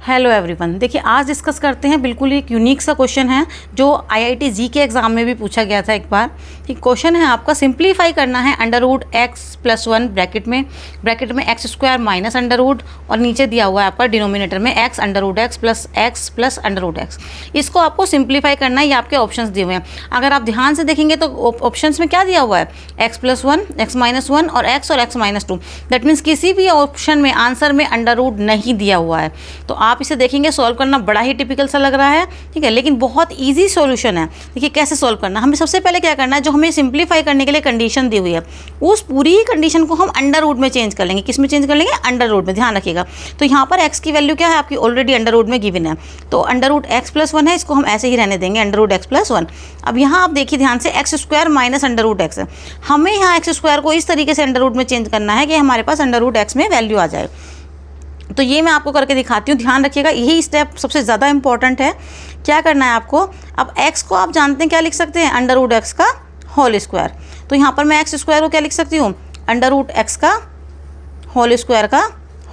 Hello everyone. देखिए आज discuss करते हैं बिल्कुल एक यूनिक सा क्वेश्चन है जो आईआईटी जी के एग्जाम में भी पूछा गया था एक बार। ठीक, क्वेश्चन है आपका सिंप्लीफाई करना है under root X plus one bracket में X square minus under root और नीचे दिया हुआ है आपका डिनोमिनेटर में X under root X plus under root X. इसको आपको सिंप्लीफाई करना है, ये आपके ऑप्शंस दिए हुए हैं। अगर आप ध्यान से देखेंगे तो ऑप्शंस में क्या दिया हुआ है, X plus one, X minus one और X minus two. That means किसी भी ऑप्शन में आंसर में अंडर रूट नहीं दिया हुआ है। तो आप इसे देखेंगे, सॉल्व करना बड़ा ही टिपिकल सा लग रहा है, ठीक है, लेकिन बहुत इजी सॉल्यूशन है। देखिए कैसे सॉल्व करना, हमें सबसे पहले क्या करना है, जो हमें सिंप्लीफाई करने के लिए कंडीशन दी हुई है उस पूरी कंडीशन को हम अंडर रूट में चेंज कर लेंगे। किस में चेंज कर लेंगे, अंडर रूट में, ध्यान रखिएगा। तो यहाँ पर एक्स की वैल्यू क्या है आपकी, ऑलरेडी अंडर रूट में गिवन है, तो under root X plus one है, इसको हम ऐसे ही रहने देंगे under root X plus one. अब यहाँ आप देखिए ध्यान से, X square minus under root X है, हमें यहाँ एक्स स्क्वायर को इस तरीके से अंडर रूट में चेंज करना है कि हमारे पास अंडर रूट एक्स में वैल्यू आ जाए। तो ये मैं आपको करके दिखाती हूँ, ध्यान रखिएगा, यही स्टेप सबसे ज़्यादा इंपॉर्टेंट है। क्या करना है आपको, अब x को आप जानते हैं क्या लिख सकते हैं, अंडर रूट एक्स का होल स्क्वायर। तो यहाँ पर मैं एक्स स्क्वायर को क्या लिख सकती हूँ, अंडर रूट एक्स का होल स्क्वायर का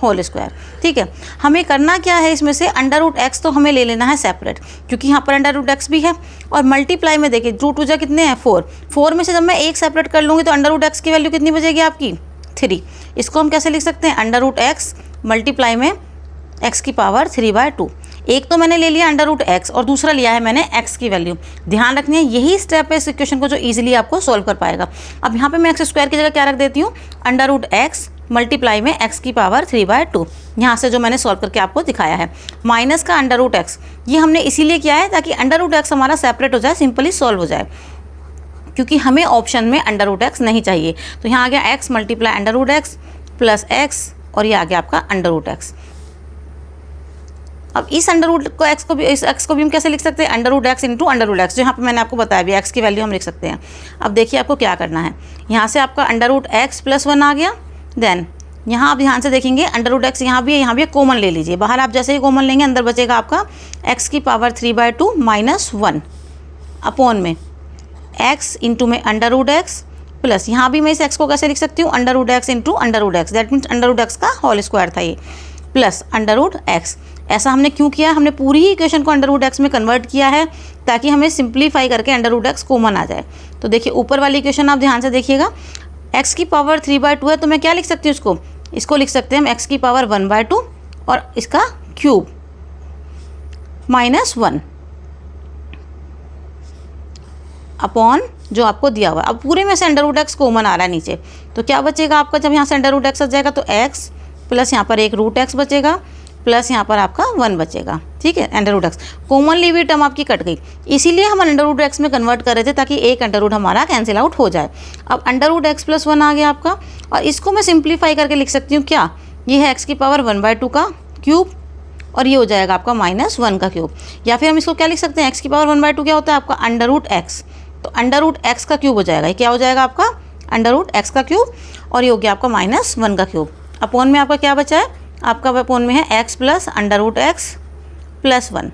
होल स्क्वायर। ठीक है, हमें करना क्या है, इसमें से अंडर रूट एक्स तो हमें ले लेना है सेपरेट, क्योंकि यहाँ पर अंडर रूट एक्स भी है, और मल्टीप्लाई में देखिए रूट टू जा कितने हैं, 4 में से जब मैं एक सेपरेट कर लूँगी तो अंडर रूट एक्स की वैल्यू कितनी बचेगी आपकी, 3। इसको हम कैसे लिख सकते हैं, अंडर रूट एक्स मल्टीप्लाई में x की पावर 3/2। एक तो मैंने ले लिया अंडर रूट एक्स और दूसरा लिया है मैंने x की वैल्यू। ध्यान रखनी है, यही स्टेप है इस इक्वेशन को जो इजीली आपको सॉल्व कर पाएगा। अब यहाँ पे मैं एक्स स्क्वायर की जगह क्या रख देती हूँ, अंडर रूट एक्स मल्टीप्लाई में x की पावर 3/2। यहाँ से जो मैंने सॉल्व करके आपको दिखाया है, माइनस का अंडर रूट एक्स, ये हमने इसीलिए किया है ताकि अंडर रूट एक्स हमारा सेपरेट हो जाए, सिंपली सॉल्व हो जाए, क्योंकि हमें ऑप्शन में अंडर रूट एक्स नहीं चाहिए। तो यहाँ आ गया x multiply under root X plus X, और ये आ गया आपका अंडर रूट एक्स। अब इस अंडर रूट को एक्स को भी, इस एक्स को भी हम कैसे लिख सकते हैं, under root X into under root X, जो यहाँ पे मैंने आपको बताया भी एक्स की वैल्यू हम लिख सकते हैं। अब देखिए आपको क्या करना है, यहाँ से आपका under root X plus one आ गया, देन यहाँ आप ध्यान से देखेंगे अंडर रूट एक्स यहाँ भी है, यहाँ भी कॉमन ले लीजिए, बाहर आप जैसे ही कॉमन लेंगे अंदर बचेगा आपका एक्स की पावर 3/2 माइनस 1 अपॉन में एक्स इंटू में अंडर रूट एक्स प्लस, यहाँ भी मैं इस एक्स को कैसे लिख सकती हूँ, under root X into under root X, that means under root X का होल स्क्वायर था ये, प्लस अंडर रूट एक्स। ऐसा हमने क्यों किया, हमने पूरी ही इक्वेशन को अंडर रूट एक्स में कन्वर्ट किया है ताकि हमें सिंप्लीफाई करके अंडर रूट एक्स कॉमन आ जाए। तो देखिए ऊपर वाली इक्वेशन आप ध्यान से देखिएगा, एक्स की पावर 3/2 है, तो मैं क्या लिख सकती हूँ इसको लिख सकते हैं हम एक्स की पावर 1/2 और इसका क्यूब माइनस 1 अपॉन जो आपको दिया हुआ है। अब पूरे में से अंडर रूट एक्स कॉमन आ रहा है नीचे, तो क्या बचेगा आपका, जब यहाँ से अंडर रूट एक्स आ जाएगा तो एक्स प्लस यहाँ पर एक रूट एक्स बचेगा प्लस यहाँ पर आपका 1 बचेगा। ठीक है, अंडर रूट एक्स कॉमन ली हुई टर्म आपकी कट गई, इसीलिए हम अंडर रूट एक्स में कन्वर्ट कर रहे थे ताकि एक अंडर रूट हमारा कैंसिल आउट हो जाए। अब अंडर रूट एक्स प्लस 1 आ गया आपका, और इसको मैं सिंप्लीफाई करके लिख सकती हूँ क्या, ये है एक्स की पावर 1/2 का क्यूब, और ये हो जाएगा आपका माइनस 1 का क्यूब। या फिर हम इसको क्या लिख सकते हैं, एक्स की पावर 1/2 क्या होता है आपका अंडर रूट एक्स, तो अंडर रूट एक्स का क्यूब हो जाएगा, ये क्या हो जाएगा आपका अंडर रूट एक्स का क्यूब, और ये हो गया आपका माइनस 1 का क्यूब। अपॉन में आपका क्या बचा है, आपका अपॉन में है X plus under root X plus 1।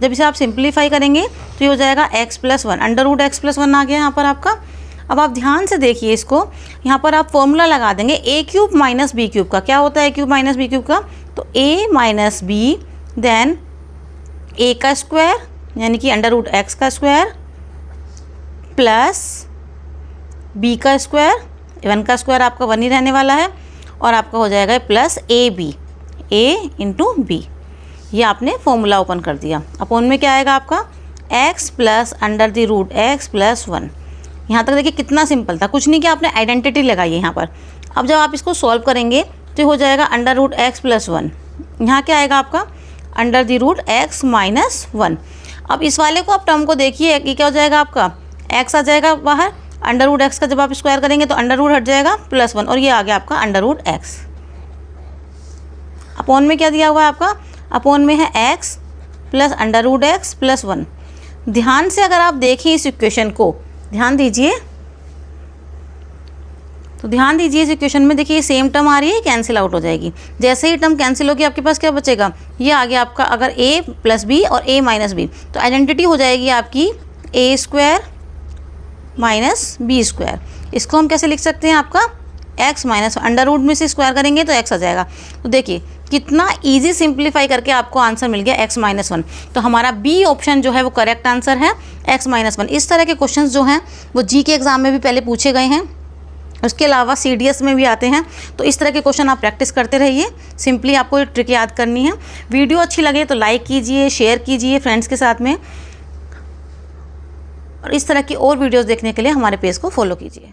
जब इसे आप सिंप्लीफाई करेंगे तो ये हो जाएगा X plus 1, under root X plus 1 आ गया यहाँ पर आपका। अब आप ध्यान से देखिए इसको, यहाँ पर आप फॉर्मूला लगा देंगे ए क्यूब माइनस बी क्यूब का। क्या होता है ए क्यूब माइनस बी क्यूब का, तो ए माइनस बी देन ए का स्क्वायर यानी कि अंडर रूट एक्स का स्क्वायर प्लस बी का स्क्वायर, 1 का स्क्वायर आपका 1 ही रहने वाला है, और आपका हो जाएगा plus A B, A into B. ये आपने फॉर्मूला ओपन कर दिया। अपॉन में क्या आएगा आपका X plus under the root X plus 1। यहाँ तक देखिए कितना सिंपल था, कुछ नहीं किया, आपने आइडेंटिटी लगाई है यहाँ पर। अब जब आप इसको सॉल्व करेंगे तो हो जाएगा अंडर रूट एक्स प्लस 1, यहाँ क्या आएगा आपका under the root X minus 1। अब इस वाले को आप टर्म को देखिए, ये क्या हो जाएगा आपका एक्स आ जाएगा बाहर, अंडर रूट एक्स का जब आप स्क्वायर करेंगे तो अंडर रूट हट जाएगा प्लस 1, और ये आ गया आपका अंडर रूट एक्स। अपॉन में क्या दिया हुआ है आपका, अपॉन में है X plus under root X plus 1। ध्यान से अगर आप देखें इस इक्वेशन को, ध्यान दीजिए, तो ध्यान दीजिए इस इक्वेशन में देखिए सेम टर्म आ रही है, कैंसिल आउट हो जाएगी। जैसे ही टर्म कैंसिल होगी आपके पास क्या बचेगा, ये आ गया आपका अगर a प्लस बी और a माइनस बी, तो आइडेंटिटी हो जाएगी आपकी a square minus B square. इसको हम कैसे लिख सकते हैं, आपका x माइनस अंडर रूट में से स्क्वायर करेंगे तो x आ जाएगा। तो देखिए कितना इजी सिंप्लीफाई करके आपको आंसर मिल गया x-1। तो हमारा बी ऑप्शन जो है वो करेक्ट आंसर है, x-1। इस तरह के क्वेश्चंस जो हैं वो जी के एग्ज़ाम में भी पहले पूछे गए हैं, उसके अलावा CDS में भी आते हैं। तो इस तरह के क्वेश्चन आप प्रैक्टिस करते रहिए। सिंपली आपको ये ट्रिक याद करनी है। वीडियो अच्छी लगे तो लाइक कीजिए, शेयर कीजिए फ्रेंड्स के साथ में, और इस तरह की और वीडियोस देखने के लिए हमारे पेज को फॉलो कीजिए।